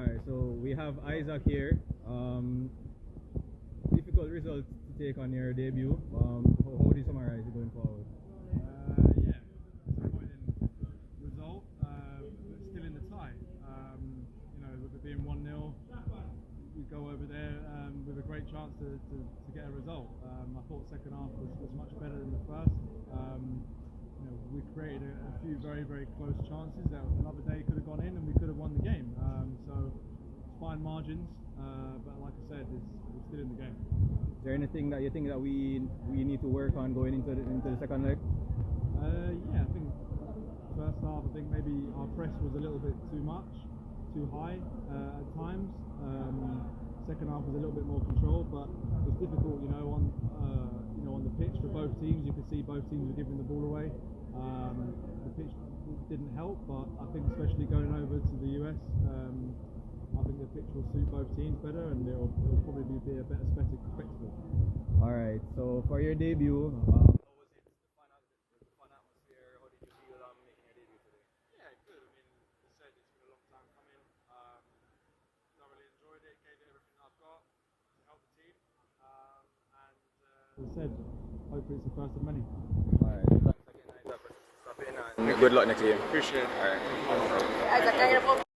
Alright, so we have Isaac here. Difficult result to take on your debut. How do you summarize it going forward? Yeah, disappointing result, but still in the tie. With it being 1-0, we go over there with a great chance to get a result. I thought second half was much better than the first. We created a few very, very close chances that another day could have gone in and we could have won the game. So it's fine margins, but like I said, we're still in the game. Is there anything that you think that we need to work on going into the second leg? Yeah, I think first half, I think maybe our press was a little bit too much, too high at times. Second half was a little bit more controlled, but it's difficult, on the pitch for both teams. You could see both teams were giving the ball away. The pitch didn't help, but I think especially going over to the US, I think the pitch will suit both teams better, and it'll probably be a better spectacle. All right. So for your debut, how was it? The fun atmosphere. How did you feel making your debut today? Yeah, good. I mean, as I said, it's been a long time coming. Thoroughly enjoyed it. Gave it everything I've got to help the team. As I said, hopefully it's the first of many. All right. Thanks again, Isaac, for stopping, and good luck next game. Appreciate it. All right. Isaac,